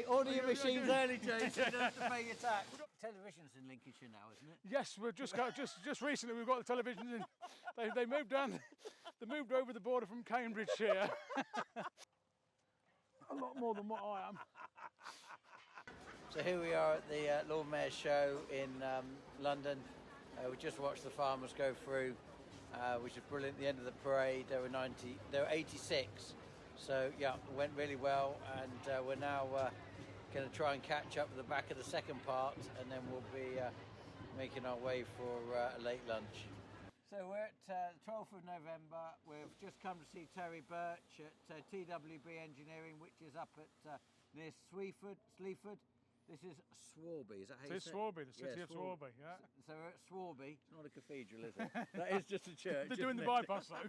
Order your machines early, James, so you don't have to pay your tax. Television's in Lincolnshire now, isn't it? Yes, we've just recently we've got the televisions in. They moved down. They moved over the border from Cambridgeshire. A lot more than what I am. So here we are at the Lord Mayor's show in London. We just watched the farmers go through, which was brilliant. At the end of the parade, there were 86. So yeah, it went really well, and we're now going to try and catch up at the back of the second part, and then we'll be making our way for a late lunch. So we're at the 12th of November. We've just come to see Terry Birch at TWB Engineering, which is up at near Sleaford. This is Swarby, is that how you say it? It's Swarby, the city of Swarby, yeah. So we're at Swarby. It's not a cathedral, is it? That is just a church. They're doing the bypass though.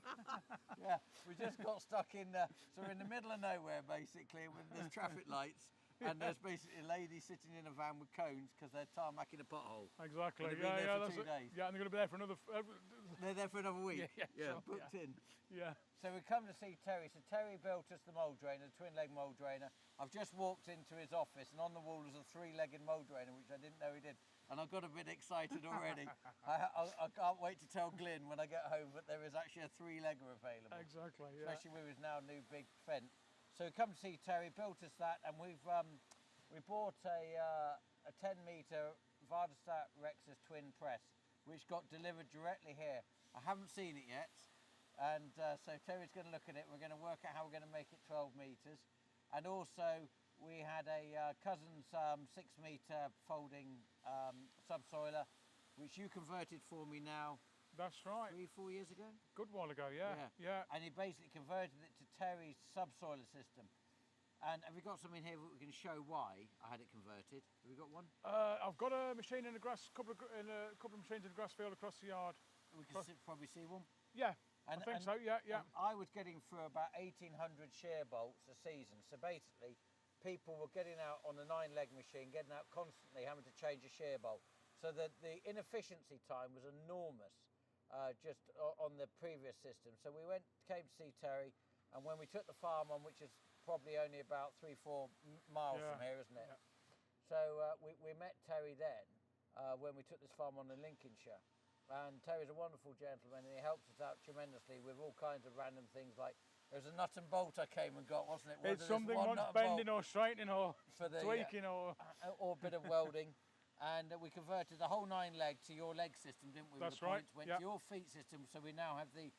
Yeah, we just got stuck in, so we're in the middle of nowhere basically, with there's traffic lights, and there's basically a lady sitting in a van with cones because they're tarmacking a pothole. Exactly, and they've been there for 2 days. Yeah, and they're going to be there for another... They're there for another week. Yeah, sure, booked in. Yeah. So we come to see Terry. So Terry built us the mould drainer, the twin leg mould drainer. I've just walked into his office, and on the wall is a 3-legged mould drainer, which I didn't know he did. And I've got a bit excited already. I can't wait to tell Glyn when I get home that there is actually a 3-legger available. Exactly, yeah. Especially with his now new big fence. So we come to see Terry, built us that, and we bought a 10-metre Vaderstad Tonne Press, which got delivered directly here. I haven't seen it yet, and so Terry's going to look at it. We're going to work out how we're going to make it 12 metres. And also, we had a cousin's 6-metre folding subsoiler, which you converted for me now. That's right. 3-4 years ago? Good while ago, yeah. And he basically converted it to Terry's subsoiler system. And have we got something here that we can show why I had it converted? Have we got one? I've got a machine in a couple of machines in the grass field across the yard. We can probably see one? Yeah, I think so, yeah. I was getting through about 1,800 shear bolts a season. So basically, people were getting out on the 9-leg machine, getting out constantly, having to change a shear bolt. So that the inefficiency time was enormous just on the previous system. So we came to see Terry, and when we took the farm on, which is probably only about 3-4 miles from here, isn't it? Yeah. So we met Terry then when we took this farm on in Lincolnshire. And Terry's a wonderful gentleman, and he helps us out tremendously with all kinds of random things, like there's a nut and bolt I came and got, wasn't it? It's something wants bending or straightening or tweaking or a bit of welding. And we converted the whole 9-leg to your leg system, didn't we? That's right. Went to your feet system, so we now have the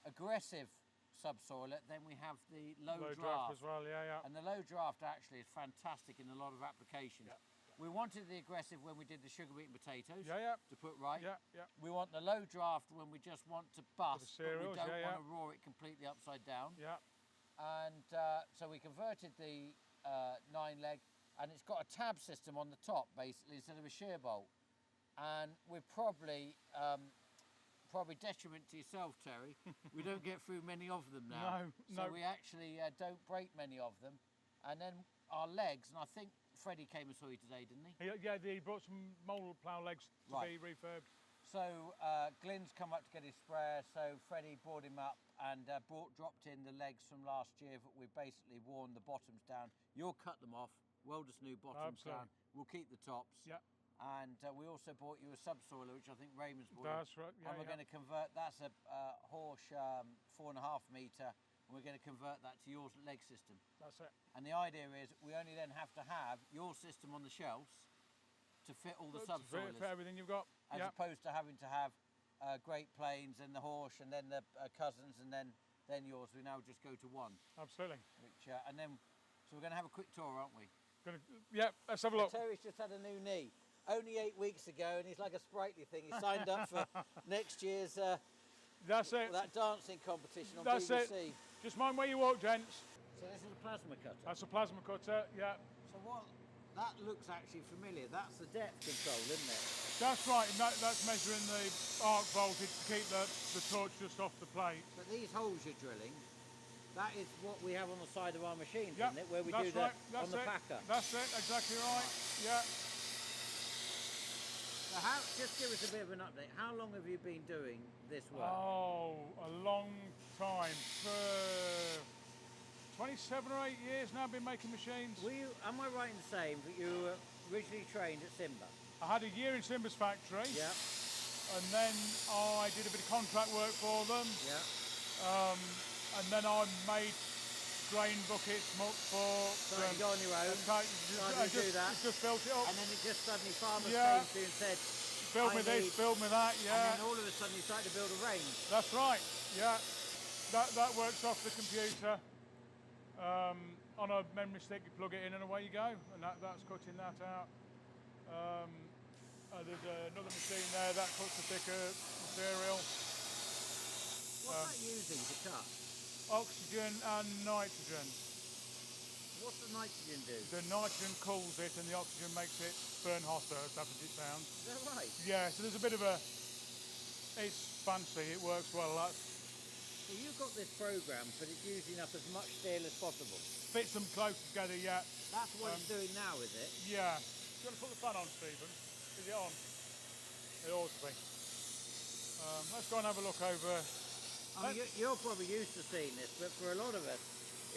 aggressive subsoiler, then we have the low draft as well, yeah. And the low draft actually is fantastic in a lot of applications. Yeah. We wanted the aggressive when we did the sugar beet and potatoes to put right. Yeah. We want the low draft when we just want to bust, cereals, but we don't want to roar it completely upside down. Yeah. And so we converted the 9-leg, and it's got a tab system on the top basically instead of a shear bolt. And we're probably detriment to yourself, Terry. We don't get through many of them now. No. So we actually don't break many of them. And then our legs, and I think Freddie came and saw you today, didn't he? Yeah, he brought some mould plough legs to be refurbed. So Glyn's come up to get his sprayer, so Freddie brought him up and dropped in the legs from last year that we've basically worn the bottoms down. You'll cut them off, weld us new bottoms down. We'll keep the tops. Yeah. And we also bought you a subsoiler, which I think Raymond's bought. That's right, yeah. And we're going to convert, that's a Horsch 4.5 metre, and we're going to convert that to your leg system. That's it. And the idea is we only then have to have your system on the shelves to fit all the subsoilers. For everything you've got. As opposed to having to have Great Plains and the Horsch and then the cousins and then yours. We now just go to one. Absolutely. Which and then, so we're going to have a quick tour, aren't we? Let's have a look. Terry's just had a new knee. Only 8 weeks ago, and he's like a sprightly thing. He signed up for next year's that's it. That dancing competition on That's BBC. It. Just mind where you walk, gents. So this is a plasma cutter? That's a plasma cutter, yeah. So that looks actually familiar. That's the depth control, isn't it? That's right, and that's measuring the arc voltage to keep the torch just off the plate. But these holes you're drilling, that is what we have on the side of our machines, isn't it? Where we do that on the packer. That's it, exactly right, yeah. So just give us a bit of an update. How long have you been doing this work? Oh, a long time. 27 or 8 years now I've been making machines. Am I right in saying that you were originally trained at Simba? I had a year in Simba's factory. Yeah. And then I did a bit of contract work for them. Yeah. And then I made drain buckets for... So you go on your own, I just built it up. and then it just suddenly farmers came to you and said, build me this, build me that, yeah. And then all of a sudden you started to build a range. That's right, yeah. That works off the computer. On a memory stick, you plug it in and away you go, and that's cutting that out. There's another machine there that cuts the thicker material. What's that using to cut? Oxygen and nitrogen. What's the nitrogen do? The nitrogen cools it and the oxygen makes it burn hotter, as that as it sounds. Is that right? Yeah, so there's a bit of a... It's fancy, it works well. So you've got this program, but it's using up as much steel as possible. Fits them close together, yeah. That's what it's doing now, is it? Yeah. Do you want to put the fan on, Stephen? Is it on? It ought to be. Let's go and have a look over. I mean, you're probably used to seeing this, but for a lot of us,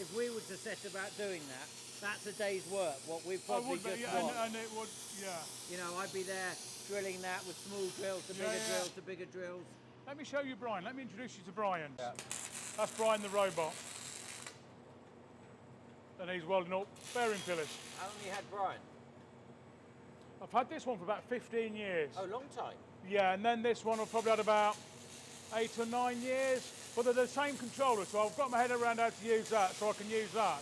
if we were to set about doing that, that's a day's work, what we've probably just watched. And it would, yeah. You know, I'd be there drilling that with small drills to bigger drills to bigger drills. Let me show you Brian. Let me introduce you to Brian. Yeah. That's Brian the robot. And he's welding up bearing pillars. How long have you had Brian? I've had this one for about 15 years. Oh, long time. Yeah, and then this one I've probably had about 8 or 9 years. But they're the same controller, so I've got my head around how to use that, so I can use that.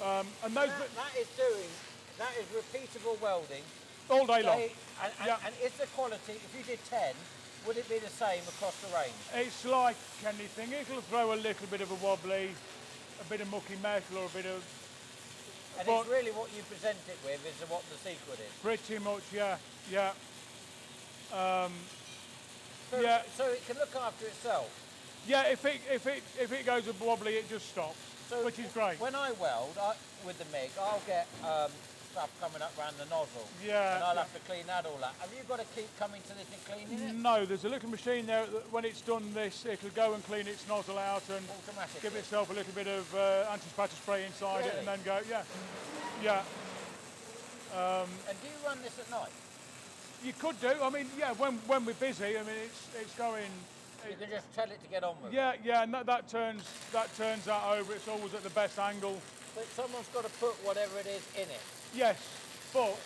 And those that is repeatable welding. All day long. And it's the quality, if you did 10, would it be the same across the range? It's like anything. It'll throw a little bit of a wobbly, a bit of mucky metal or a bit of... And it's really what you present it with is what the secret is. Pretty much, yeah. So it can look after itself. Yeah, if it goes wobbly, it just stops, so which is great. When I weld with the MIG, I'll get stuff coming up around the nozzle. Yeah. And I'll have to clean that all out. Have you got to keep coming to this and cleaning it? No, there's a little machine there that when it's done this, it'll go and clean its nozzle out and give itself a little bit of anti-spatter spray inside it and then go, yeah. And do you run this at night? You could do. I mean, yeah, when we're busy, I mean, it's going... You can just tell it to get on with. Yeah, and that turns that over. It's always at the best angle. But someone's got to put whatever it is in it. Yes, but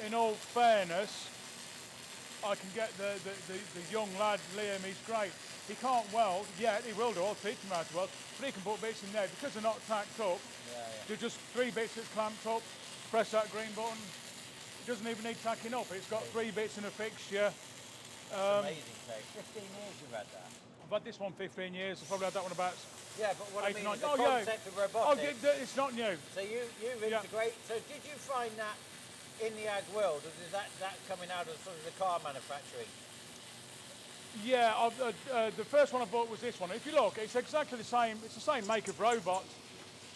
in all fairness, I can get the young lad, Liam, he's great. He can't weld yet, he will do, I'll teach him how to weld, but he can put bits in there. Because they're not tacked up, they're just 3 bits that's clamped up, press that green button. It doesn't even need tacking up, it's got 3 bits and a fixture. That's amazing, Dave. 15 years you've had that. I've had this one 15 years, I've probably had that one about... Yeah, but what I mean is the concept of robotics. It's not new. So you integrate. So did you find that in the ag world, or is that coming out of sort of the car manufacturing? Yeah, the first one I bought was this one. If you look, it's exactly the same. It's the same make of robot.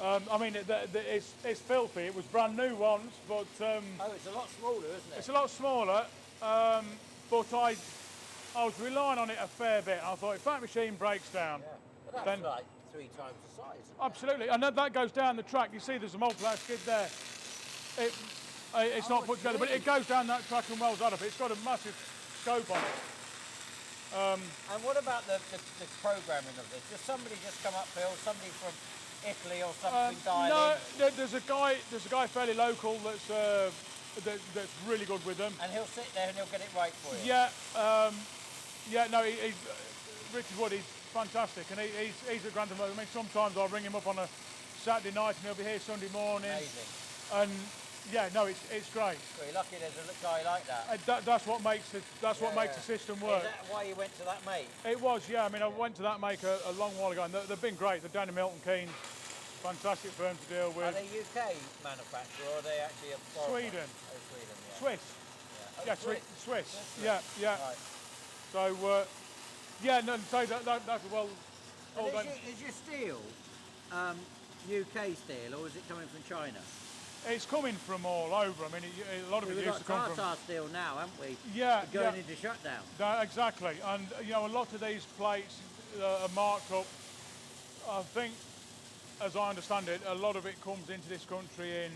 I mean, it's filthy. It was brand new ones, but... oh, it's a lot smaller, isn't it? It's a lot smaller, but I was relying on it a fair bit. I thought, if that machine breaks down... Yeah. But that's like 3 times the size, isn't it? Absolutely, and that goes down the track. You see there's a multiplier skid there. It's not put together, but it goes down that track and welds that up. It's got a massive scope on it. And what about the programming of this? Does somebody just come up here, or somebody from Italy or something dial in? No, there's a guy fairly local that's really good with them. And he'll sit there and he'll get it right for you. Yeah, no, Richard Wood, he's fantastic, and he's at Grantham. I mean, sometimes I'll ring him up on a Saturday night and he'll be here Sunday morning. Amazing. And yeah, no, it's great. Well, you're lucky there's a guy like that. That's what makes the system work. Is that why you went to that make? It was, yeah. I mean, I went to that make a long while ago, and they've been great. They're down in Milton Keynes. Fantastic firm to deal with. Are they UK manufacturer or are they actually a foreign? Sweden. Oh, Sweden, yeah. Swiss. Yeah, Swiss. Yeah. Right. So, that's well. Is your steel UK steel, or is it coming from China? It's coming from all over. I mean, a lot of it used to come from... We've got Vadersdtad steel now, haven't we? Yeah. Going into shutdown. Exactly. And, a lot of these plates are marked up. I think as I understand it, a lot of it comes into this country in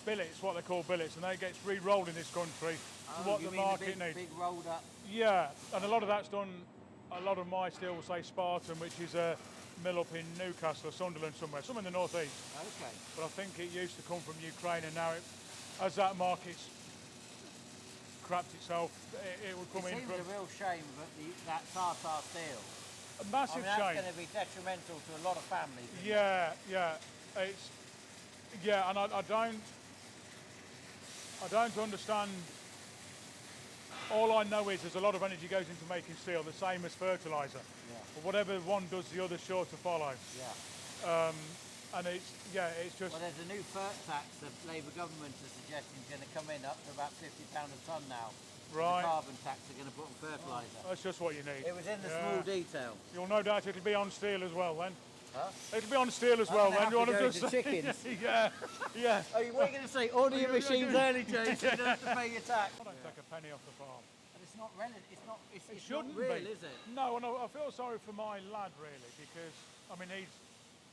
billets, what they call billets, and then it gets re-rolled in this country for what the market needs. Big rolled up. Yeah, and a lot of that's done. A lot of my steel will say Spartan, which is a mill up in Newcastle or Sunderland somewhere, some in the northeast. Okay. But I think it used to come from Ukraine, and now, as that market's crapped itself, it would come in from. It seems a real shame that Tartar steel. A massive shame. That's going to be detrimental to a lot of families. Yeah, and I don't understand. All I know is there's a lot of energy goes into making steel, the same as fertiliser. Yeah. But whatever one does, the other's sure to follow. Yeah. And it's just. Well, there's a new fert tax that Labour government is suggesting is going to come in up to about £50 a tonne now. Right. The carbon tax they're going to put on fertiliser. That's just what you need. It was in the small detail. You'll no doubt it'll be on steel as well then. Huh? It'll be on steel as well then. You want to just chickens? Yeah. Oh, what are you going to say? Order your machines early, James. So you don't have to pay your tax. I don't take a penny off the farm. But it's not relative. It's not. It It's shouldn't not real, be. is it? No, and I feel sorry for my lad really because I mean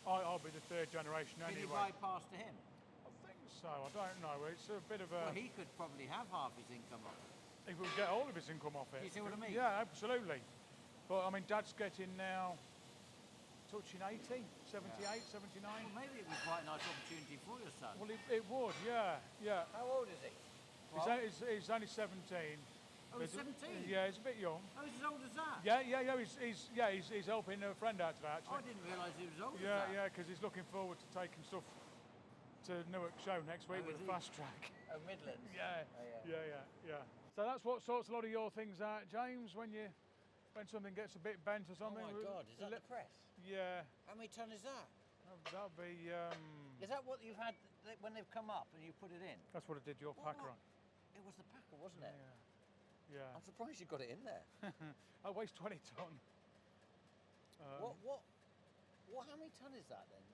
I'll be the third generation anyway. Can you bypass to him? I think so. I don't know. It's a bit of a. Well, he could probably have half his income off it. He would get all of his income off it. You see what I mean? Yeah, absolutely. But I mean, Dad's getting now touching 80, 78, 79. Well, maybe it was quite a nice opportunity for your son. Well, it would, yeah. How old is he? He's only 17. Oh, he's 17? Yeah, he's a bit young. Oh, he's as old as that? Yeah. He's helping a friend out today, actually. Oh, I didn't realise he was as old as Yeah, that. yeah, because he's looking forward to taking stuff to Newark show next week with a fast track. Oh, Midlands? Yeah. Oh, Yeah. So that's what sorts a lot of your things out, James, when something gets a bit bent or something. Oh my God, is that the press? Yeah. How many tonne is that? That'll be... Is that what you've had when they've come up and you put it in? That's what I did your packer on. It was the packer, wasn't it? Yeah. I'm surprised you got it in there. It weighs 20 tonne. How many tonne is that then?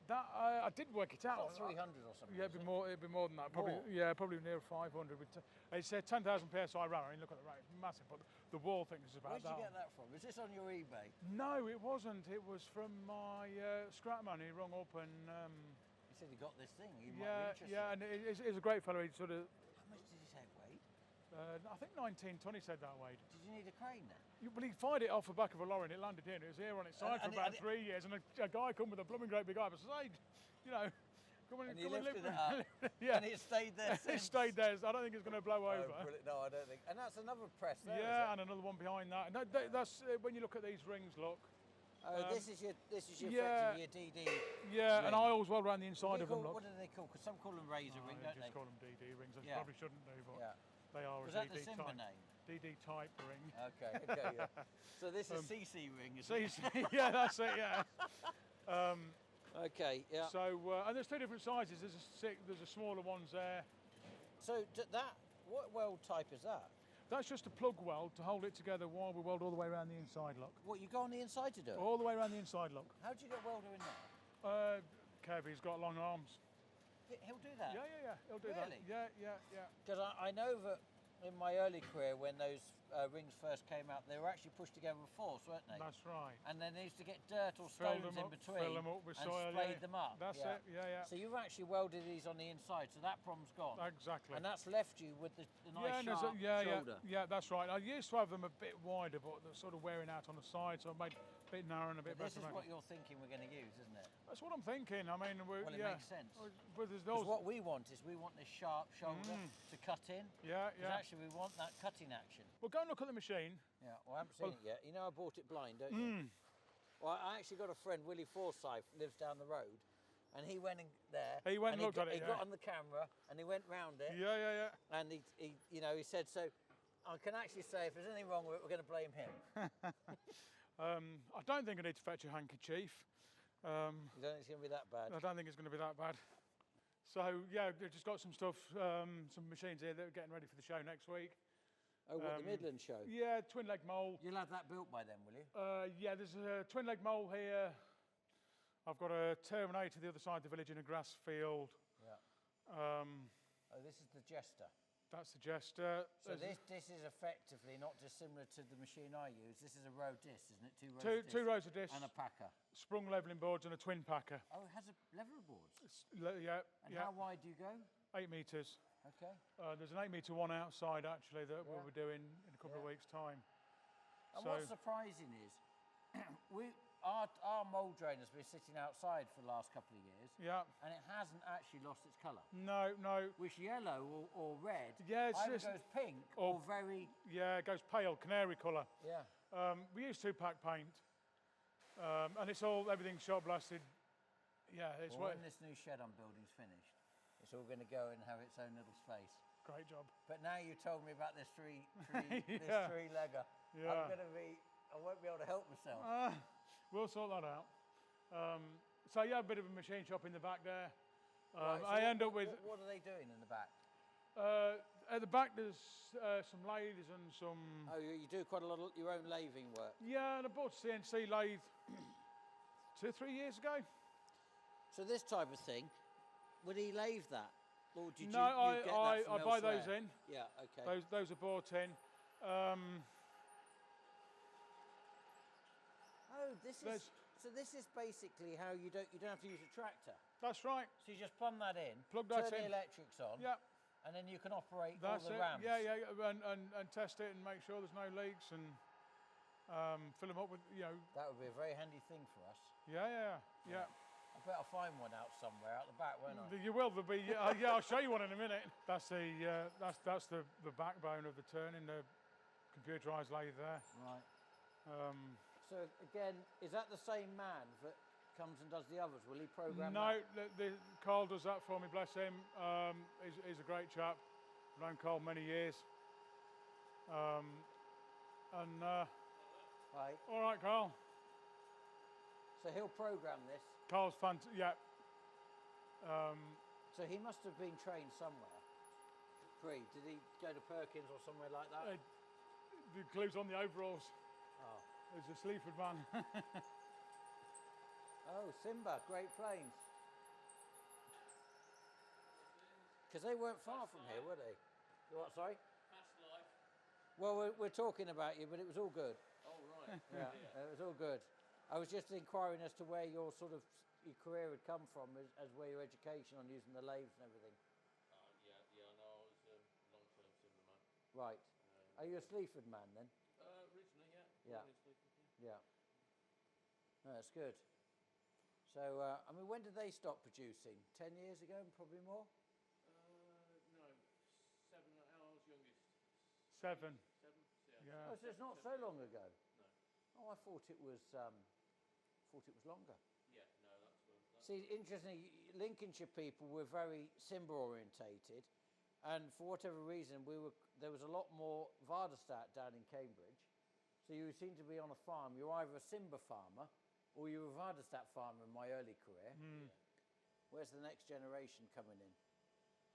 That I did work it out. It's 300 or something. Yeah, it'd be more than that. Probably, yeah, probably near 500. It's 10,000 psi ram. I mean, look at the rate, massive. But the wall thing is about that. Where'd you get that from? Is this on your eBay? No, it wasn't. It was from my scrap man. He rung up and. He said he got this thing. He might be interested. Yeah, and he's a great fellow. He sort of. How much did he say it weighed? I think 19 tonne he said that weighed. Did you need a crane then? Well, he fired it off the back of a lorry and it landed here. And it was here on its side for about 3 years. And a guy come with a blooming great big eye and said, hey, you know, come on, and he lifted it up. Yeah. And it stayed there since. It stayed there. I don't think it's going to blow over. Brilliant. No, I don't think. And that's another press there, yeah, and another one behind that. No, that's when you look at these rings. Look. Oh, this is your effectively your DD. Yeah, ring. and I always weld around the inside of them. Look. What do they call? Because some call them razor ring, don't they? Just call them DD rings. I probably shouldn't do, but they are Was a that DD the Simba type. name? DD type ring. Okay, yeah. So this is CC ring, is it? CC, yeah, that's it, yeah. Okay, yeah. So, and there's two different sizes. There's a smaller ones there. So what weld type is that? That's just a plug weld to hold it together while we weld all the way around the inside, look. What, you go on the inside to do it? All the way around the inside, look. How do you get welder in there? Kevy's got long arms. He'll do that? Yeah, he'll do Really? that. Yeah. Because I know that in my early career, when those rings first came out, they were actually pushed together with force, weren't they? That's right. And then they used to get dirt or stones in between fill them up with and soil, sprayed them up. That's it, yeah. So you've actually welded these on the inside, so that problem's gone. Exactly. And that's left you with the nice sharp shoulder. Yeah, that's right. I used to have them a bit wider, but they're sort of wearing out on the side, so I made a bit narrower and a bit better. This is what you're thinking we're going to use, isn't it? That's what I'm thinking. I mean, well, it makes sense. Because what we want is this sharp shoulder to cut in. Yeah. Actually, we want that cutting action. Well, go and look at the machine. Yeah, well, I haven't seen it yet. You know I bought it blind, don't you? Well, I actually got a friend, Willie Forsyth, lives down the road, and he went in there. He went and looked at it, He got on the camera, and he went round it. Yeah. And he said, so I can actually say if there's anything wrong with it, we're going to blame him. I don't think I need to fetch a handkerchief. You don't think it's going to be that bad? I don't think it's going to be that bad. So, yeah, we've just got some stuff, some machines here that are getting ready for the show next week. Oh, what, the Midland show? Yeah, twin leg mole. You'll have that built by then, will you? Yeah, there's a twin leg mole here. I've got a Terminator the other side of the village in a grass field. Yeah. Oh, this is the Jester. That's the jester. So this is effectively not dissimilar to the machine I use. This is a row disc, isn't it? Two rows of discs. And a packer. Sprung levelling boards and a twin packer. Oh, it has a level boards? Yeah. And how wide do you go? 8 metres. Okay. There's an 8 metre one outside, actually, that we'll be doing in a couple of weeks' time. And what's surprising is, our mould drain has been sitting outside for the last couple of years. Yeah. And it hasn't actually lost its colour. No. Which yellow or red either goes pink or very... Yeah, it goes pale, canary colour. Yeah. We use 2-pack paint. And it's everything's shot blasted. Yeah, it's when this new shed I'm building's finished, it's all going to go and have its own little space. Great job. But now you told me about this three-legger. Yeah. I won't be able to help myself. We'll sort that out. So yeah, a bit of a machine shop in the back there. Right, so I end up with... What are they doing in the back? At the back there's some lathes and some... Oh, you do quite a lot of your own lathing work? Yeah, and I bought a CNC lathe 2 or 3 years ago. So this type of thing, would he lathe that? Or did no, you get that from I buy those elsewhere? in. Yeah, okay. Those are bought in. This is basically how you don't have to use a tractor. That's right. So you just plumb that in, plug that turn in, the electrics on, and then you can operate all the rams. And test it and make sure there's no leaks and fill them up with, That would be a very handy thing for us. Yeah. I bet I'll find one out somewhere out the back, won't I? You will. There'll be. I'll show you one in a minute. That's the backbone of the turning, the computerised lathe there. Right. So again, is that the same man that comes and does the others? Will he program that? No, Carl does that for me, bless him. He's a great chap. I've known Carl many years. Right. All right, Carl. So he'll program this? Carl's fantastic, yeah. So he must have been trained somewhere. Did he go to Perkins or somewhere like that? The clue's on the overalls. Oh. There's a Sleaford man. Oh, Simba, Great Plains. Because they weren't far from here, were they? What, sorry? Past life. Well, we're talking about you, but it was all good. Oh, right. Yeah, it was all good. I was just inquiring as to where your career had come from, as where your education on using the lathes and everything. Yeah, no, I was a long-term Simba man. Right. Are you a Sleaford man then? Originally, yeah. Yeah. Sleaford, Yeah. No, that's good. So, I mean, when did they stop producing? 10 years ago, probably more? No, 7. I was youngest. 7. 7. Yeah. Oh, so it's not so long ago. No. Oh, I thought it was longer. Yeah, no, that's See, interestingly, Lincolnshire people were very Simba orientated, and for whatever reason, there was a lot more Vaderstad down in Cambridge. So you seem to be on a farm. You're either a Simba farmer or you're a Vadersdtad farmer in my early career. Yeah. Where's the next generation coming in?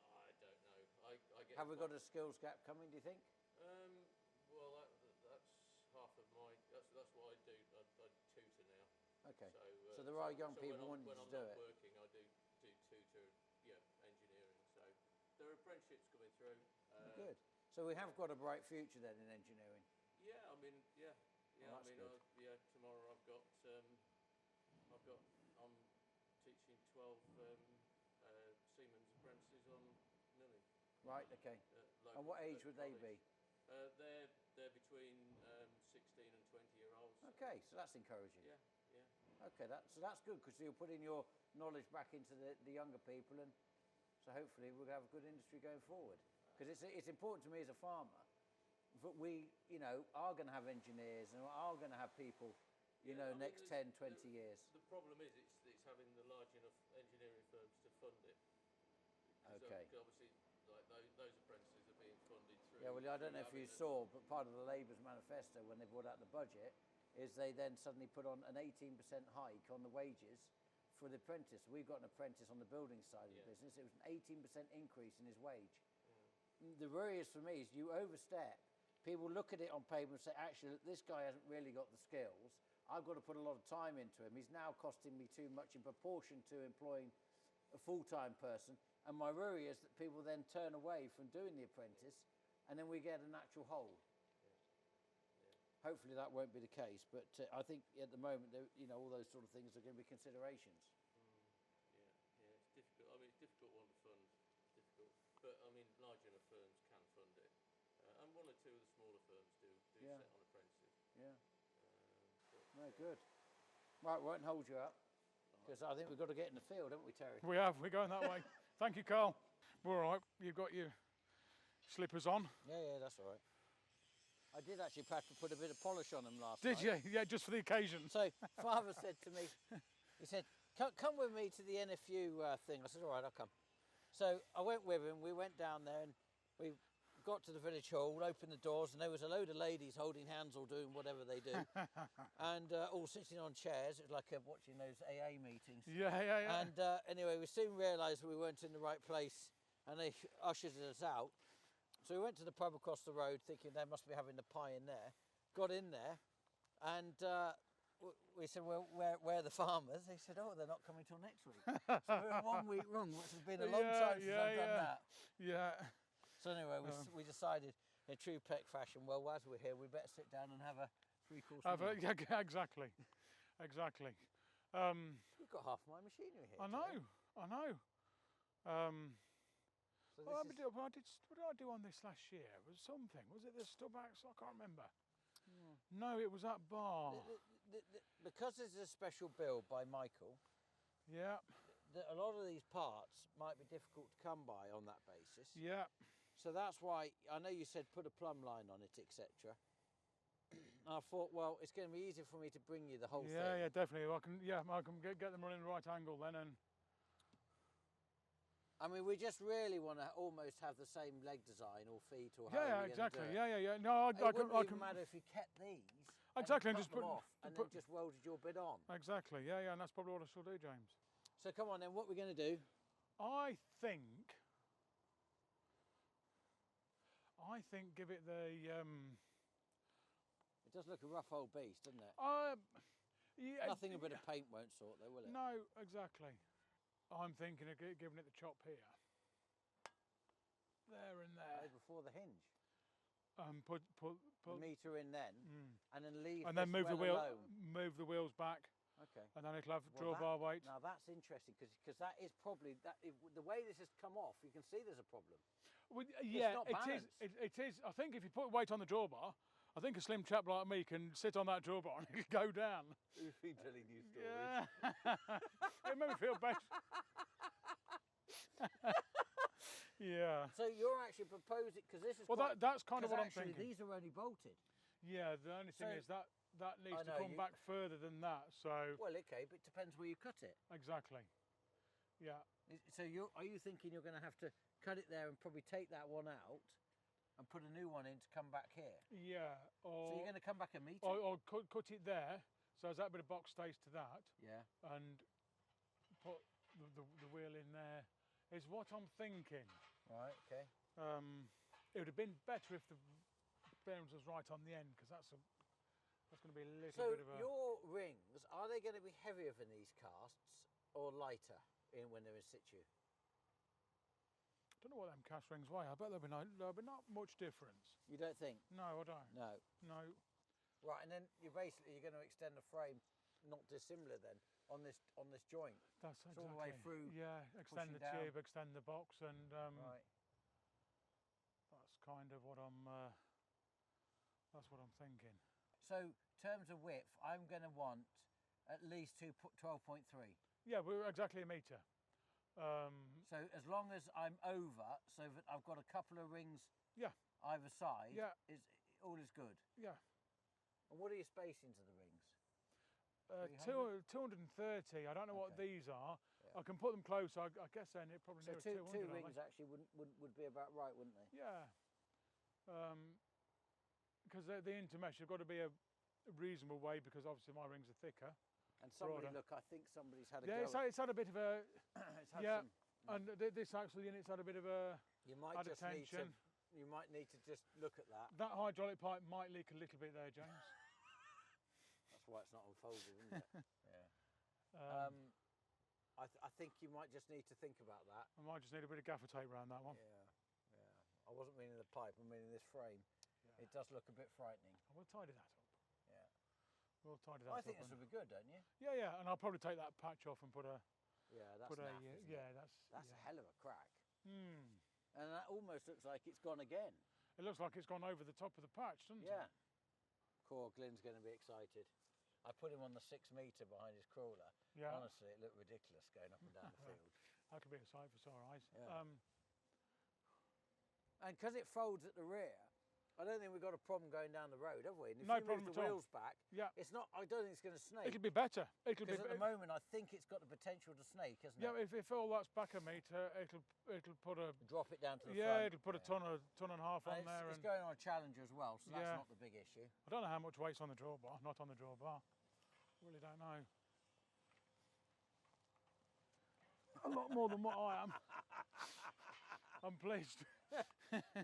I don't know. I get. Have we got a skills gap coming, do you think? Well, that's half of my. That's what I do. I tutor now. Okay. So there are young people wanting to do it. When I'm not working, I do tutor, engineering. So there are apprenticeships coming through. Good. So we have got a bright future then in engineering. Yeah, I mean, yeah. Oh, that's good. Tomorrow I'm teaching 12 Siemens apprentices on milling. Right. Okay. And what age would they be? They're between 16 and 20-year-olds. Okay, so that's encouraging. Yeah. Okay, that's good because you're putting your knowledge back into the younger people, and so hopefully we'll have a good industry going forward. Because it's important to me as a farmer that we, are going to have engineers and are going to have people, next 10, 20 years. The problem is it's having the large enough engineering firms to fund it. Okay. Obviously, like those apprentices are being funded through. Yeah, well, I don't know if you saw, but part of the Labour's manifesto when they brought out the budget is they then suddenly put on an 18% hike on the wages for the apprentice. We've got an apprentice on the building side of the business. It was an 18% increase in his wage. The worry is for me is you overstep. People look at it on paper and say, actually, this guy hasn't really got the skills. I've got to put a lot of time into him. He's now costing me too much in proportion to employing a full-time person. And my worry is that people then turn away from doing the apprentice, and then we get a natural hole. Hopefully that won't be the case, but I think at the moment, you know, all those sort of things are going to be considerations. Yeah, it's difficult. I mean, it's difficult one to fund, difficult. But I mean, large enough firms can fund it, and one or two of the smaller firms do set on apprentices. Yeah. No, good. Right, we won't hold you up, because I think we've got to get in the field, haven't we, Terry? We have. We're going that way. Thank you, Carl. We're all right. You've got your slippers on. Yeah, that's all right. I did actually have to put a bit of polish on them last night. Did you? Yeah, just for the occasion. So Father said to me, he said, come with me to the NFU thing. I said, all right, I'll come. So I went with him. We went down there and we got to the village hall, opened the doors, and there was a load of ladies holding hands or doing whatever they do. And all sitting on chairs. It was like watching those AA meetings. Yeah. And anyway, we soon realised we weren't in the right place and they ushered us out. So we went to the pub across the road thinking they must be having the pie in there. Got in there and we said, well, where are the farmers? They said, oh, they're not coming till next week. So we were 1 week wrong, which has been a long time since I've done that. Yeah. So anyway, we decided in true Peck fashion, well, as we're here, we better sit down and have a three-course meal. Yeah, exactly. Exactly. You've got half my machinery here. I know. So what did I do on this last year? It was something. Was it the stub axle? I can't remember. No, it was that bar. Because this is a special build by Michael, Yeah. a lot of these parts might be difficult to come by on that basis. Yeah. So that's why, I know you said put a plumb line on it, etc. I thought, well, it's going to be easier for me to bring you the whole thing. Yeah, definitely. I can get them running the right angle then. And I mean, we just really want to almost have the same leg design or feet or yeah, however exactly. Do it. Yeah. No, It wouldn't even matter if you kept these. Exactly, and and just cut them put off and then just welded your bit on. Exactly. Yeah, and that's probably what I shall do, James. So come on then, what we're going to do? I think give it the. It does look a rough old beast, doesn't it? Yeah. Nothing a bit of paint won't sort though, will it? No, exactly. I'm thinking of giving it the chop here. There and there. Right before the hinge. Put The meter in then, and then leave. and then this move well the wheels back. Okay. And then it'll have drawbar weight. Now that's interesting because that is probably the way this has come off. You can see there's a problem. Well, yeah, not it balanced. is. It is. I think if you put weight on the drawbar, I think a slim chap like me can sit on that drawbar and it'll go down. Who's been telling you stories? Yeah. It made me feel better. Yeah. So you're actually proposing because this is that's kind of what I'm actually thinking. These are only bolted. Yeah. The only thing is that needs to come back further than that. So. Well, okay, but it depends where you cut it. Exactly. Yeah. So are you thinking you're going to have to cut it there and probably take that one out and put a new one in to come back here? Yeah. So you're going to come back a metre? Or cut it there, so as that bit of box stays to that. Yeah. And put the wheel in there is what I'm thinking. Right. Okay. It would have been better if the bearings was right on the end because that's going to be a little bit of a. So your rings, are they going to be heavier than these casts or lighter when they're in situ? I don't know what them cast rings weigh. I bet there'll be not much difference. You don't think? No, I don't. No. Right, and then you're going to extend the frame, not dissimilar then, on this joint. That's exactly. All the way through. Yeah, extend the tube, extend the box, and right. That's kind of what I'm. That's what I'm thinking. So, in terms of width, I'm going to want at least 12.3. Yeah, we're exactly a metre. So as long as I'm over, so that I've got a couple of rings either side, all is good. Yeah. And what are your spacings of the rings? 230. I don't know what these are. Yeah. I can put them close. I guess then it probably near 200. Two rings actually would be about right, wouldn't they? Yeah. Because the intermesh have got to be a reasonable way because obviously my rings are thicker. And somebody, look, I think somebody's had a go. Yeah, it's had a bit of a. It's had and this actually unit's had a bit of a. You might just need to. You might need to just look at that. That hydraulic pipe might leak a little bit there, James. That's why it's not unfolded, isn't it? Yeah. I think you might just need to think about that. I might just need a bit of gaffer tape around that one. Yeah. I wasn't meaning the pipe, I'm meaning this frame. Yeah. It does look a bit frightening. I will tidy that up. Yeah. We'll tidy that up. I think this would be good, don't you? Yeah, and I'll probably take that patch off and put a... Yeah, that's naff, isn't it? That's a hell of a crack. And that almost looks like it's gone again. It looks like it's gone over the top of the patch, doesn't it? Yeah. Poor Glyn's going to be excited. I put him on the 6 metre behind his crawler. Yeah. Honestly, it looked ridiculous going up and down the field. That could be a sight for sore eyes. Yeah. And because it folds at the rear, I don't think we've got a problem going down the road, have we? And if No you problem move the at all. wheels back, it's not. I don't think it's going to snake. It'll be better. Because at the moment, I think it's got the potential to snake, hasn't it? Yeah, if all that's back a metre, it'll put a... Drop it down to the front. Yeah, it'll put a ton and a half on it's, there. It's going on a Challenger as well, so that's Yeah. not the big issue. I don't know how much weight's on the drawbar. Not on the drawbar. Really don't know. A lot more than what I am. I'm pleased.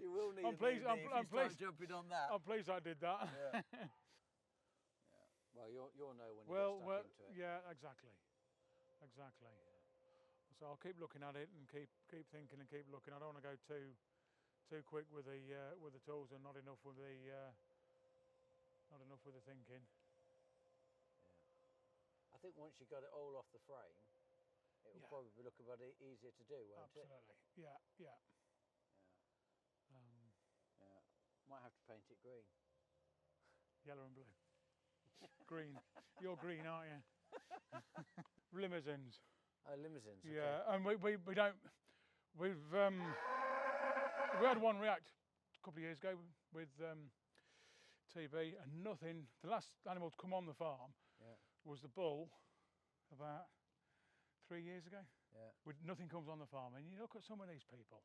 You will need I'm pleased. if you start jumping on that. I'm pleased I did that. Yeah. Yeah. Well, you'll know when you get stuck into it. Yeah, exactly. So I'll keep looking at it and keep thinking and keep looking. I don't want to go too quick with the tools and not enough with the thinking. Yeah. I think once you got it all off the frame, it will probably look a bit easier to do, won't it? Absolutely. Yeah. Yeah. Might have to paint it green. Yellow and blue. Green. You're green, aren't you? Limousines. Oh, limousines. Okay. Yeah, and we don't. We had one react a couple of years ago with TB, and nothing. The last animal to come on the farm was the bull about 3 years ago. Yeah. With nothing comes on the farm, and you look at some of these people.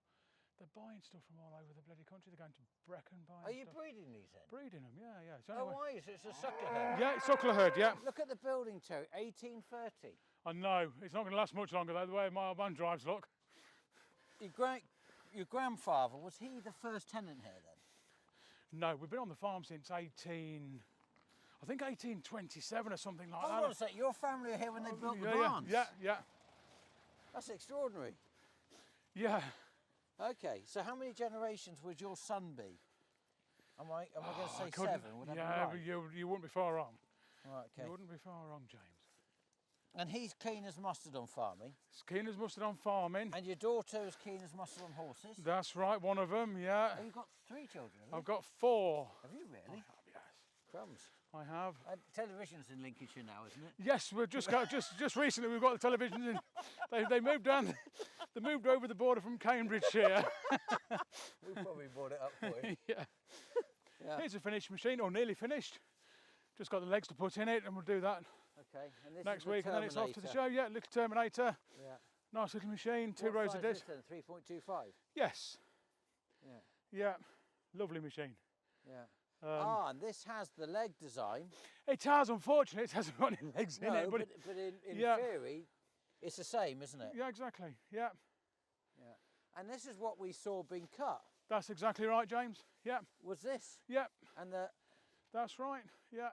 They're buying stuff from all over the bloody country. They're going to Brecon buying Are you stuff. breeding these then? Breeding them, yeah. Oh, why? It's a suckler herd. Yeah, it's suckler herd, yeah. Look at the building, Terry. 1830. I know. It's not going to last much longer, though, the way my old man drives, look. Your grandfather, was he the first tenant here then? No, we've been on the farm since 1827 or something like that. Hold on a sec. Your family were here when they built the barns? Yeah. That's extraordinary. Yeah. Okay, so how many generations would your son be? Am I going to say 7? Would that be yeah, right? but you wouldn't be far wrong. Right, okay. You wouldn't be far wrong, James. And he's keen as mustard on farming. As keen as mustard on farming. And your daughter is keen as mustard on horses. That's right, one of them, yeah. Oh, you've got 3 children, have you? I've got 4. Have you really? I have, yes. Crumbs. I have. Television's in Lincolnshire now, isn't it? Yes, we've just recently we've got the televisions in. They moved down. They moved over the border from Cambridgeshire. We probably bought it up for you. Yeah. Here's a finished machine, or nearly finished. Just got the legs to put in it, and we'll do that Okay. And this next is the week, and then it's off to the Terminator. show. Yeah, little Terminator. Yeah. Nice little machine, 2 What rows size of is disc. this then? 3.25? Yes. Yeah. Yeah. Lovely machine. Yeah. And this has the leg design. It has, unfortunately, it hasn't got any legs in it. But in theory, it's the same, isn't it? Yeah, exactly. Yeah. Yeah. And this is what we saw being cut. That's exactly right, James. Yeah. Was this? Yeah. And that's right. Yeah.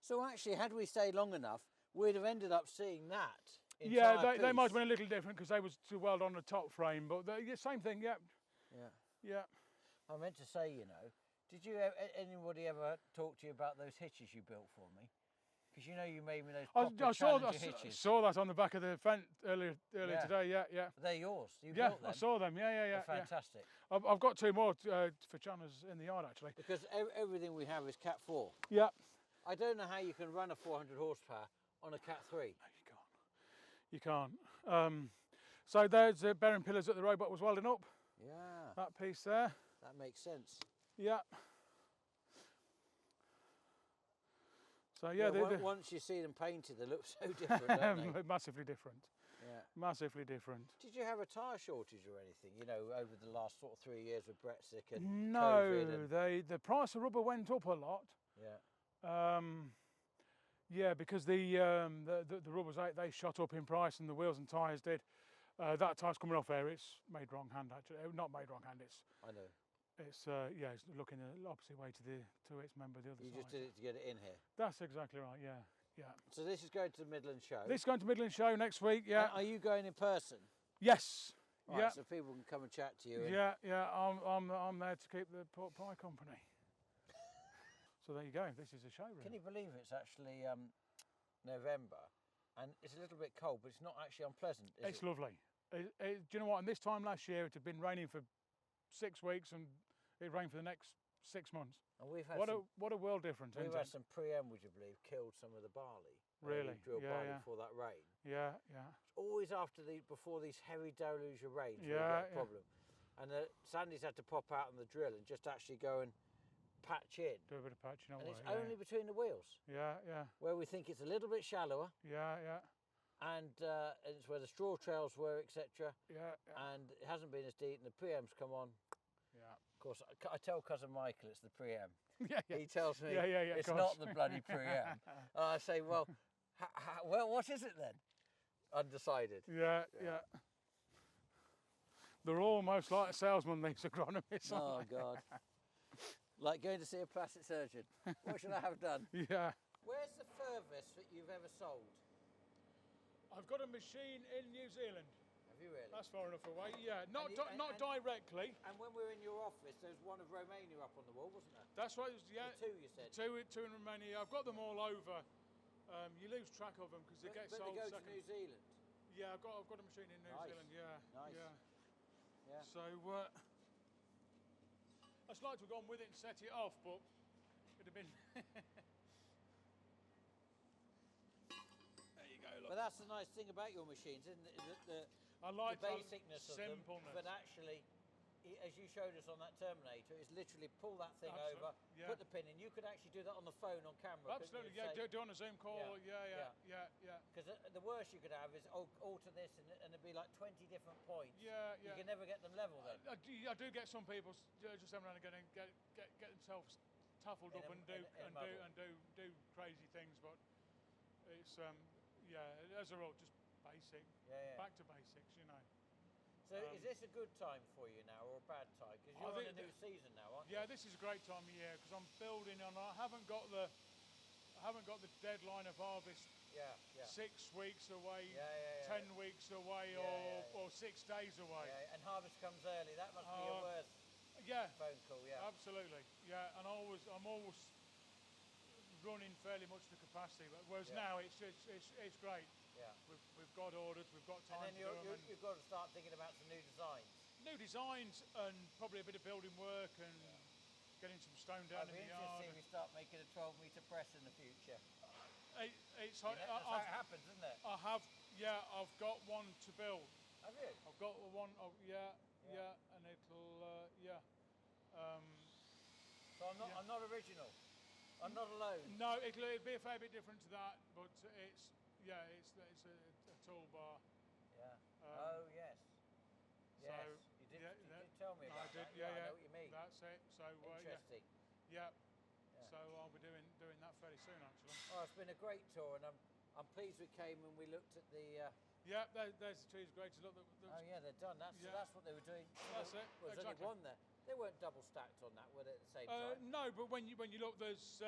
So actually, had we stayed long enough, we'd have ended up seeing that. Yeah, they might have been a little different because they was to weld on the top frame, but same thing. Yeah. Yeah. Yeah. I meant to say, did anybody ever talk to you about those hitches you built for me? Because you made me those proper Challenger hitches. saw that on the back of the fence earlier today. Yeah. They're yours. You Yeah, built them. I saw them. Yeah. They're fantastic. Yeah. I've got 2 more for Channers in the yard actually. Because everything we have is Cat 4. Yeah. I don't know how you can run a 400 horsepower on a Cat 3. No, you can't. So there's the bearing pillars that the robot was welding up. Yeah. That piece there. That makes sense. Yeah. So yeah, once you see them painted, they look so different, don't they? Massively different. Yeah. Massively different. Did you have a tyre shortage or anything? Over the last sort of 3 years with Brexit and no, COVID. And... the price of rubber went up a lot. Yeah. Yeah, because the rubbers they shot up in price, and the wheels and tyres did. That tyre's coming off there. It's made wrong hand actually. Not made wrong hand. I know. It's it's looking the opposite way to its member the other side. You just did it to get it in here. That's exactly right. Yeah. yeah. So this is going to the Midland show. This is going to Midland show next week, yeah. Are you going in person? Yes. Right, yeah. so people can come and chat to you. Yeah, yeah. I'm there to keep the pork pie company. So there you go. This is a show room. Can you believe it's actually November, and it's a little bit cold, but it's not actually unpleasant, is It's lovely. Do you know what? And this time last year it had been raining for 6 weeks, and it rained for the next 6 months. And we've had what a world difference. We've had some pre-em, would you believe, killed some of the barley. Really? Drilled barley before that rain. Yeah, yeah. It's always before these heavy deluge of rains we Yeah, get a problem. And Sandy's had to pop out on the drill and just actually go and patch in. Do a bit of patching. And it's only between the wheels. Yeah, yeah. Where we think it's a little bit shallower. Yeah, yeah. And it's where the straw trails were, etc. Yeah, yeah. And it hasn't been as deep, and the pre-em's come on. Yeah. Of course, I tell cousin Michael it's the pre-em. Yeah, yeah. He tells me it's of not course. the bloody pre-em. I say, well, well, what is it then? Undecided. Yeah, yeah. They're almost like a salesman, these agronomists. Oh, God. Like going to see a plastic surgeon. What should I have done? Yeah. Where's the furthest that you've ever sold? I've got a machine in New Zealand. Have you really? That's far enough away, yeah. Not And directly. And when we were in your office, there was one of Romania up on the wall, wasn't there? That's right, yeah. The two, you said? Two in Romania. I've got them all over. You lose track of them because they get sold But they go second. to New Zealand? Yeah, I've got a machine in New Zealand, yeah. Nice. Yeah. So, I'd like to have gone with it and set it off, but it'd have been... There you go, look. But that's the nice thing about your machines, isn't it? I like the basicness of them, simpleness. but actually, as you showed us on that Terminator, is literally pull that thing Absolutely, over, yeah. put the pin in. You could actually do that on the phone, on camera. Absolutely, yeah. Do on a Zoom call, yeah. Because the worst you could have is alter this, and it'd be like 20 different points. Yeah. You can never get them level then. I do get some people just every now and again and get themselves tuffled up and do crazy things, but it's as a rule just basic. Yeah. Back to basics, you know. So is this a good time for you now, or a bad time? Because you're on a new season now, aren't you? Yeah, this is a great time of year because I'm building on. I haven't got the deadline of harvest. Yeah. 6 weeks away, 10 weeks away, or 6 days away. Yeah, and harvest comes early. That must be your worst phone call. Yeah. Absolutely. Yeah, and I'm always running fairly much to capacity. Whereas now it's great. Yeah. We've got orders, we've got time and then you've got to start thinking about some new designs. New designs and probably a bit of building work and getting some stone down in the yard. I'd be interested to see we start making a 12-metre press in the future. That's how it happens, isn't it? I've got one to build. Have you? I've got one, and it'll, So I'm not original. I'm not alone. No, it'll be a fair bit different to that, but it's a toolbar. Yeah. Oh yes. Yes. So, you did tell me about that. I know what you mean. That's it. So interesting. Yeah. So I'll be doing that fairly soon, actually. Oh, it's been a great tour, and I'm pleased we came and we looked at the. Yeah, there's the trees. Great to look. Oh yeah, they're done. That's what they were doing. That's it. Well, there's exactly. only one there. They weren't double stacked on that, were they? At the same time. No, but when you look, there's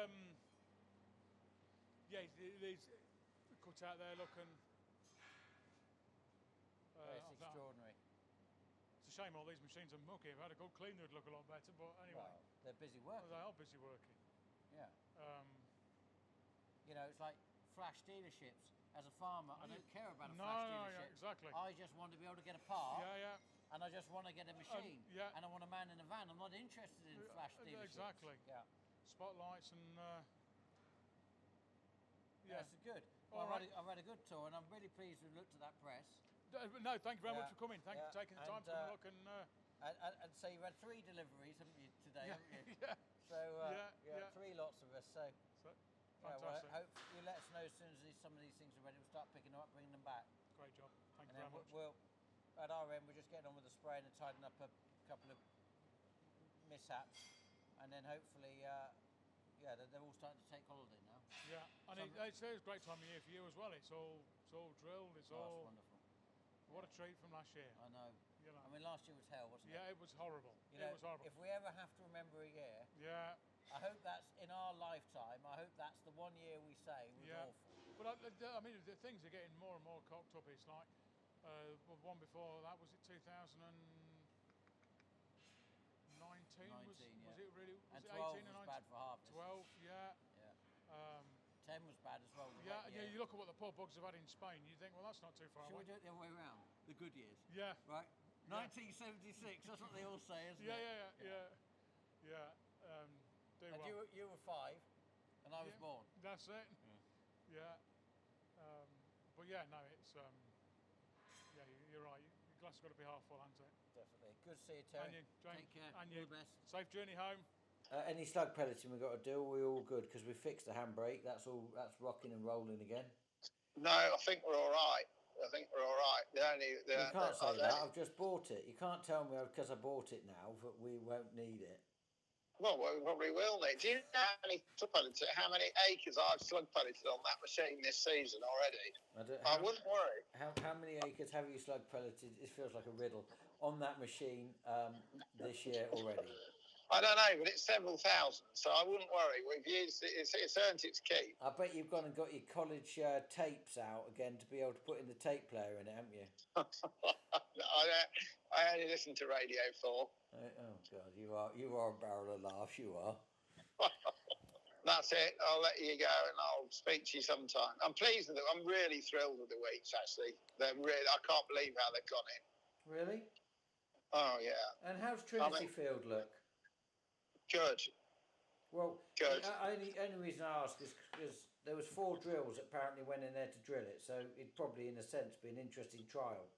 these cut out there. Look and. It's extraordinary. It's a shame all these machines are mucky. If I had a good clean, they'd look a lot better. But anyway, well, they're busy working. They are busy working. Yeah. It's like flash dealerships. As a farmer, I don't care about a flash dealership. No, exactly. I just want to be able to get a part. Yeah. And I just want to get a machine. And I want a man in a van. I'm not interested in flash dealerships. Exactly. Yeah. Spotlights and. It's good. Well, I've had a good tour, and I'm really pleased we've looked at that press. No, thank you very much for coming. Thank you for taking the time to come and look. And so you've had 3 deliveries, haven't you, today? Haven't you? Yeah. So 3 lots of us. So fantastic. Hope you let us know as soon as some of these things are ready. We'll start picking them up, bringing them back. Great job. Thank you And very much. We'll, at our end, we're just getting on with the spraying and tidying up a couple of mishaps, and then hopefully, they're all starting to take holiday now. Yeah, and it's a great time of year for you as well. It's all drilled. It's all wonderful. What a treat from last year. I know. I mean, last year was hell, wasn't it? Yeah, it was horrible. It was horrible. If we ever have to remember a year, I hope that's in our lifetime. I hope that's the one year we say was awful. But I mean, the things are getting more and more cocked up. It's like one before that, was it 2019? 19, was it really? And Was it 12 18 was and 19? bad for harvest. 12, yeah. Yeah. 10 was bad as well. Yeah, yeah. You look at what the poor bugs have had in Spain. You think, well, that's not too far Should away. we do it the other way around? The good years. Yeah. Right. Yeah. 1976. That's what they all say, isn't Yeah, it? yeah. Do And well. you were 5, and I was born. That's it. Yeah. But yeah, no, it's yeah, you're right. Your glass has got to be half full, hasn't it? Definitely. Good to see you, Terry. And you, Jane. Take care. And All you. the best. Safe journey home. Any slug pelleting we've got to do? We're all good because we fixed the handbrake. That's all. That's rocking and rolling again. No, I think we're all right. I think we're all right. You can't say that. I've just bought it. You can't tell me because I bought it now that we won't need it. Well, we probably will need. Do you know how many acres I've slug pelleted on that machine this season already? I wouldn't worry. How many acres have you slug pelleted? It feels like a riddle on that machine this year already. I don't know, but it's several thousand, so I wouldn't worry. We've used it. It's earned its keep. I bet you've gone and got your college tapes out again to be able to put in the tape player in it, haven't you? I only listen to Radio 4. Oh God, you are a barrel of laughs. You are. That's it. I'll let you go, and I'll speak to you sometime. I'm pleased with it. I'm really thrilled with the weeks. Actually, they're really. I can't believe how they've gone in. Really? Oh yeah. And how's Trinity Field look? Good. Well, good. Only reason I ask is because there was 4 drills that apparently went in there to drill it, so it'd probably, in a sense, be an interesting trial.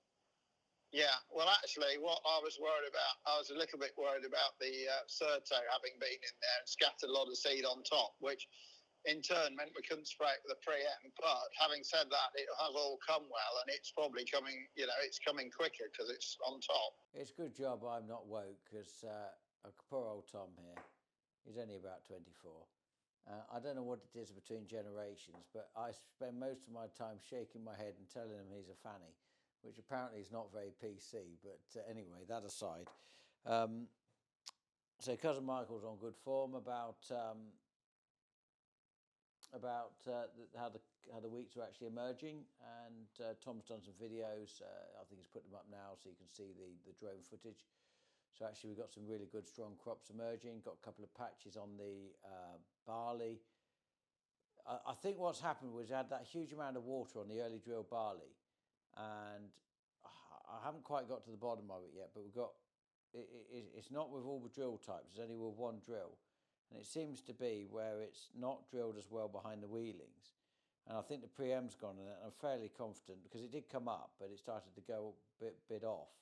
Yeah, well, actually, what I was worried about, I was a little bit worried about the Certo having been in there and scattered a lot of seed on top, which in turn meant we couldn't spray it with a pre-em. But having said that, it has all come well, and it's probably coming, it's coming quicker because it's on top. It's a good job I'm not woke, because poor old Tom here, he's only about 24. I don't know what it is between generations, but I spend most of my time shaking my head and telling him he's a fanny, which apparently is not very PC, but anyway, that aside. So Cousin Michael's on good form about how the weeks are actually emerging, and Tom's done some videos. I think he's put them up now so you can see the drone footage. So actually we've got some really good strong crops emerging, got a couple of patches on the barley. I think what's happened was we had that huge amount of water on the early drill barley, and I haven't quite got to the bottom of it yet, but we've got, it's not with all the drill types, it's only with one drill. And it seems to be where it's not drilled as well behind the wheelings. And I think the pre-em's gone on it, and I'm fairly confident, because it did come up, but it started to go a bit off,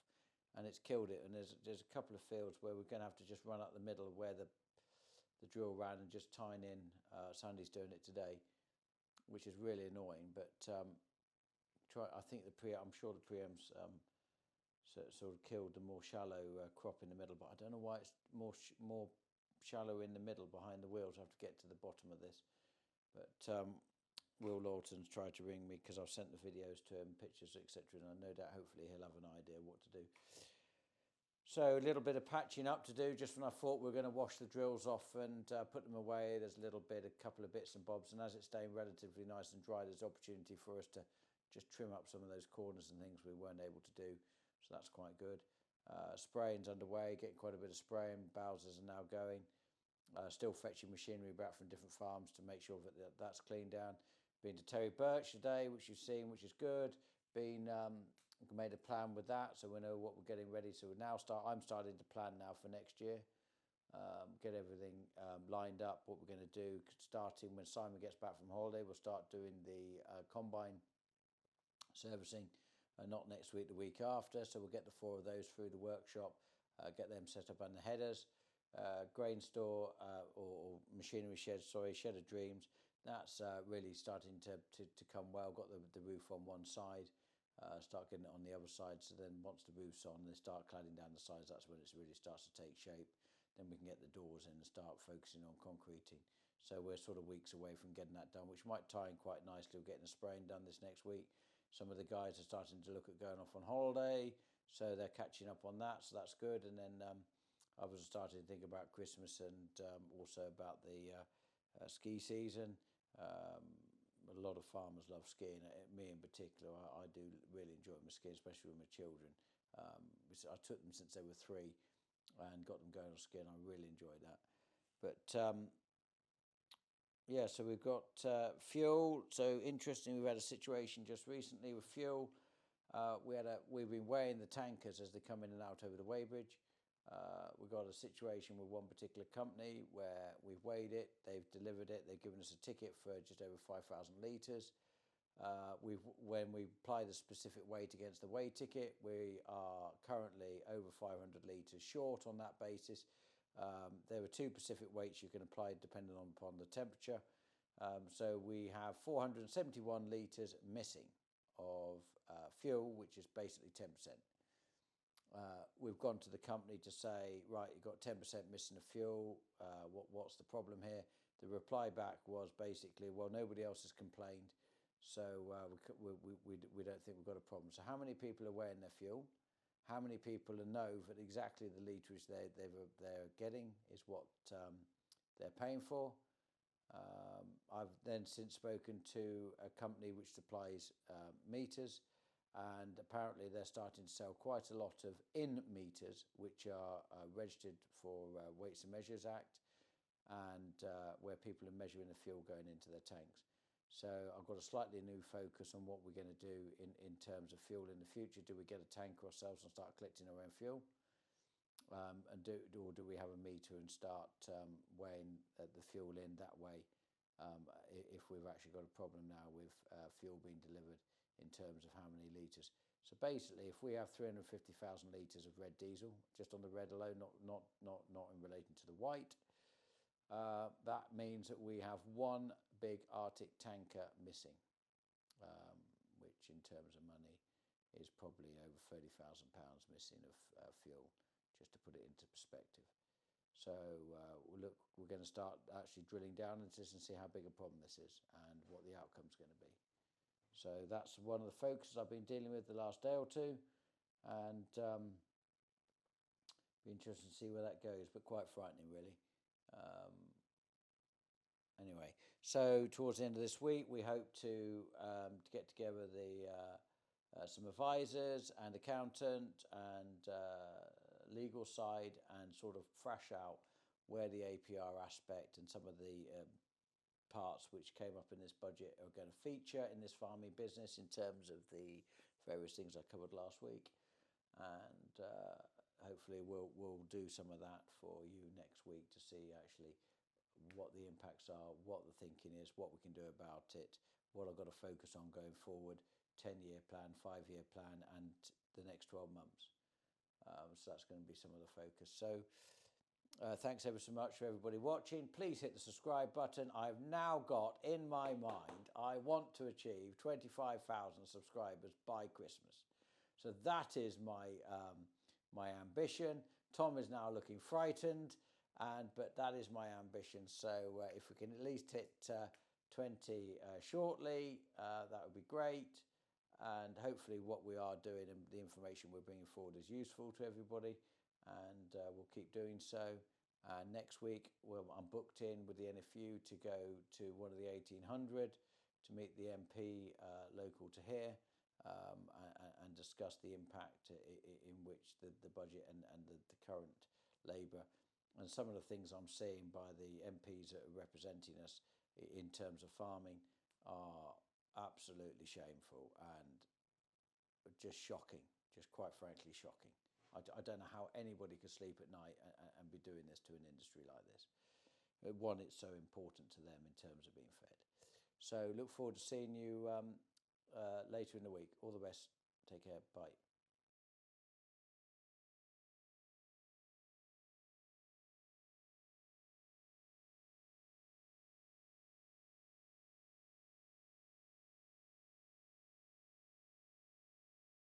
and it's killed it. And there's a couple of fields where we're going to have to just run up the middle where the drill ran and just tine in. Sandy's doing it today, which is really annoying, but I think I'm sure the pre-em's sort of killed the more shallow crop in the middle, but I don't know why it's more shallow in the middle behind the wheels. I have to get to the bottom of this. But Will Lawton's tried to ring me because I've sent the videos to him, pictures, etc., and I no doubt hopefully he'll have an idea what to do. So a little bit of patching up to do just when I thought we were going to wash the drills off and put them away. There's a couple of bits and bobs, and as it's staying relatively nice and dry, there's opportunity for us to just trim up some of those corners and things we weren't able to do. So that's quite good. Spraying's underway, getting quite a bit of spraying. Bowsers are now going. Still fetching machinery back from different farms to make sure that that's cleaned down. Been to Terry Birch today, which you've seen, which is good. Made a plan with that, so we know what we're getting ready. So I'm starting to plan now for next year. Get everything lined up, what we're going to do. Starting when Simon gets back from holiday, we'll start doing the combine servicing. Not next week, the week after. So we'll get the 4 of those through the workshop, get them set up on the headers. Grain store or machinery shed, shed of dreams. That's really starting to come well. Got the roof on one side, start getting it on the other side. So then once the roof's on, they start cladding down the sides. That's when it really starts to take shape. Then we can get the doors in and start focusing on concreting. So we're sort of weeks away from getting that done, which might tie in quite nicely with getting the spraying done this next week. Some of the guys are starting to look at going off on holiday, so they're catching up on that, so that's good. And then others are starting to think about Christmas and also about the ski season. a lot of farmers love skiing. Me in particular, I do really enjoy my skiing, especially with my children. I took them since they were 3 and got them going on skiing. I really enjoyed that. But yeah, so we've got fuel. So interesting, we've had a situation just recently with fuel. We've been weighing the tankers as they come in and out over the weighbridge. We've got a situation with one particular company where we've weighed it, they've delivered it, they've given us a ticket for just over 5,000 litres. When we apply the specific weight against the weigh ticket, we are currently over 500 litres short on that basis. There are 2 specific weights you can apply depending upon the temperature. So we have 471 litres missing of fuel, which is basically 10%. We've gone to the company to say, right, you've got 10% missing of fuel. What's the problem here? The reply back was basically, well, nobody else has complained, so we don't think we've got a problem. So how many people are weighing their fuel? How many people know that exactly the litres they're getting is what they're paying for? I've then since spoken to a company which supplies meters, and apparently they're starting to sell quite a lot of in meters which are registered for Weights and Measures Act, and where people are measuring the fuel going into their tanks. So I've got a slightly new focus on what we're going to do in terms of fuel in the future. Do we get a tanker ourselves and start collecting our own fuel? Or do we have a meter and start weighing the fuel in that way, if we've actually got a problem now with fuel being delivered in terms of how many litres. So basically, if we have 350,000 litres of red diesel, just on the red alone, not in relation to the white, that means that we have one big Arctic tanker missing, which in terms of money is probably over £30,000 missing of fuel, just to put it into perspective. So we're going to start actually drilling down into this and see how big a problem this is and what the outcome's going to be. So that's one of the focuses I've been dealing with the last day or two, and be interested to see where that goes, but quite frightening really. Anyway, so towards the end of this week we hope to get together some advisors and accountant and legal side and sort of thrash out where the APR aspect and some of the parts which came up in this budget are going to feature in this farming business in terms of the various things I covered last week, and hopefully we'll do some of that for you next week to see actually what the impacts are, what the thinking is, what we can do about it, what I've got to focus on going forward, 10-year plan, 5-year plan, and the next 12 months. So that's going to be some of the focus. So thanks ever so much for everybody watching. Please hit the subscribe button. I've now got in my mind, I want to achieve 25,000 subscribers by Christmas. So that is my ambition. Tom is now looking frightened, but that is my ambition. So if we can at least hit 20 shortly, that would be great. And hopefully what we are doing and the information we're bringing forward is useful to everybody, and we'll keep doing so. Next week I'm booked in with the NFU to go to one of the 1800 to meet the MP local to here, and discuss the impact in which the budget and the current Labour and some of the things I'm seeing by the MPs that are representing us in terms of farming are absolutely shameful and just shocking, just quite frankly shocking. I don't know how anybody could sleep at night and be doing this to an industry like this. One, it's so important to them in terms of being fed. So look forward to seeing you later in the week. All the best. Take care. Bye.